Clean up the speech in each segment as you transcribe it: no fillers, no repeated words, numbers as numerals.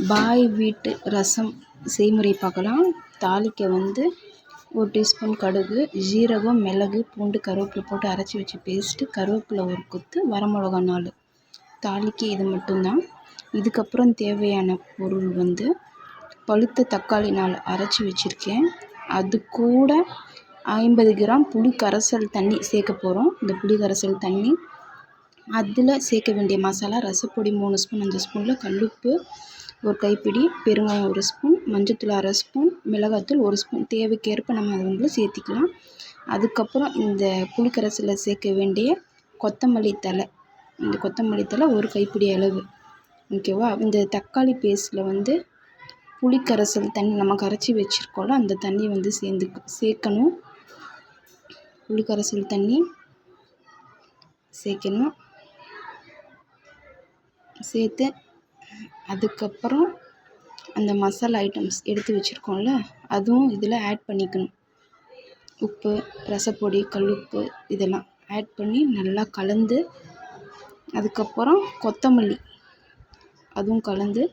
பாய் வீட்டு ரசம் செய்முறை பார்க்கலாம். தாளிக்க வந்து 1 டீஸ்பூன் கடுகு, ஜீரகம், மிளகு, பூண்டு, கருவேப்பிலை போட்டு அரைச்சி வச்ச பேஸ்ட்டு, கருவேப்பிலை ஒரு கொத்து, வரமிளகா 4. தாளிக்க இது மட்டும்தான். இதுக்கப்புறம் தேவையான பொருள் வந்து பழுத்த தக்காளி 4 அரைச்சி வச்சுருக்கேன். அது கூட 50 கிராம் புளி கரைசல் தண்ணி சேர்க்க போகிறோம். இந்த புளி கரைசல் தண்ணி அதில் சேர்க்க வேண்டிய மசாலா ரசப்பொடி 3 ஸ்பூன், 5 ஸ்பூனில் கல்லுப்பு 1 கைப்பிடி, பெருங்காயம் 1 ஸ்பூன், மஞ்சத்தூள் 1/2 ஸ்பூன், மிளகாத்தூள் 1 ஸ்பூன். தேவைக்கேற்ப நம்ம அதை வந்து சேர்த்திக்கலாம். அதுக்கப்புறம் இந்த புளிக்கரைசலில் சேர்க்க வேண்டிய கொத்தமல்லி தழை, இந்த கொத்தமல்லி தழை 1 கைப்பிடி அளவு. ஓகேவா? இந்த தக்காளி பேஸ்ட்டில் வந்து புளிக்கரைசல் தண்ணி நம்ம கரைச்சி வச்சுருக்கோம்ல, அந்த தண்ணி வந்து சேர்க்கணும். புளிக்கரைசல் தண்ணி சேர்க்கணும். சேர்த்து அதுக்கப்புறம் அந்த மசாலா ஐட்டம்ஸ் எடுத்து வச்சுருக்கோம்ல, அதுவும் இதில் ஆட் பண்ணிக்கணும். உப்பு, ரசப்பொடி, கல்லுப்பு இதெல்லாம் ஆட் பண்ணி நல்லா கலந்து, அதுக்கப்புறம் கொத்தமல்லி அதுவும் கலந்து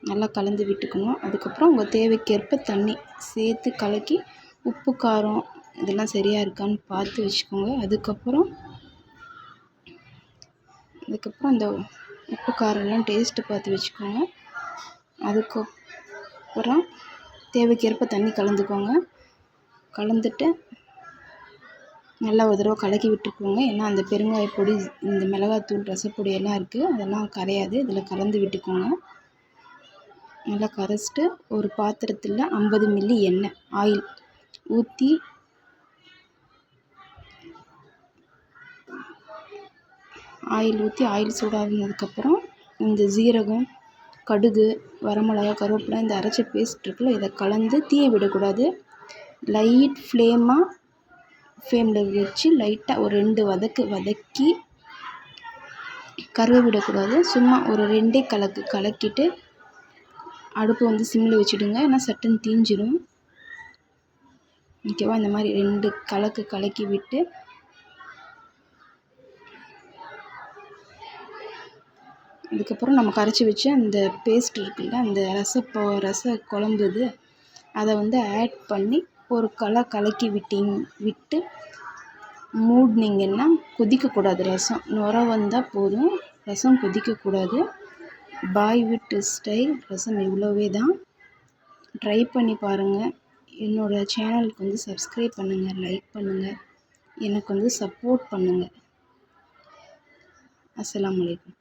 நல்லா கலந்து விட்டுக்கணும். அதுக்கப்புறம் உங்கள் தேவைக்கேற்ப தண்ணி சேர்த்து கலக்கி உப்பு, காரம் இதெல்லாம் சரியாக இருக்கான்னு பார்த்து வச்சுக்கோங்க. அதுக்கப்புறம் அந்த உப்பு காரம்லாம் டேஸ்ட்டு பார்த்து வச்சுக்கோங்க. அதுக்கப்புறம் தேவைக்கேற்ப தண்ணி கலந்துக்கோங்க. கலந்துட்டு நல்லா ஒரு தடவை கலக்கி விட்டுக்கோங்க. ஏன்னா அந்த பெருங்காயப்பொடி, இந்த மிளகாத்தூள், ரசப்பொடி எல்லாம் இருக்குது, அதெல்லாம் கரையாது. இதில் கலந்து விட்டுக்கோங்க. நல்லா கரைச்சிட்டு ஒரு பாத்திரத்தில் 50 மில்லி எண்ணெய் ஆயில் ஊற்றி ஆயில் சூடானதுக்கப்புறம் இந்த ஜீரகம், கடுகு, வரமிளகா, கருவேப்பிலை, இந்த அரைச்ச பேஸ்ட் இருக்குல்ல, இதை கலந்து தீய விடக்கூடாது. லைட் ஃப்ளேமில் வச்சு லைட்டாக ஒரு 2 வதக்கி கருக விடக்கூடாது. சும்மா ஒரு 2 கலக்கிட்டு அடுப்பு வந்து சிம்மில் வச்சுடுங்க. ஏன்னா சட்டுன்னு தீஞ்சிடும். ஓகேவா? இந்த மாதிரி 2 கலக்கி விட்டு அதுக்கப்புறம் நம்ம கரைச்சி வச்ச அந்த பேஸ்ட் இருக்குல்ல, அந்த ரச குழம்பு இது, அதை வந்து ஆட் பண்ணி ஒரு கலக்கி விட்டு மூடினீங்கன்னா கொதிக்கக்கூடாது. ரசம் நுர வந்தால் போதும், ரசம் கொதிக்கக்கூடாது. பாய் வீட்டு ஸ்டைல் ரசம் இவ்வளவே தான். ட்ரை பண்ணி பாருங்கள். என்னோடய சேனலுக்கு வந்து சப்ஸ்கிரைப் பண்ணுங்கள், லைக் பண்ணுங்கள், எனக்கு வந்து சப்போர்ட் பண்ணுங்கள். அஸ்ஸலாமு அலைக்கும்.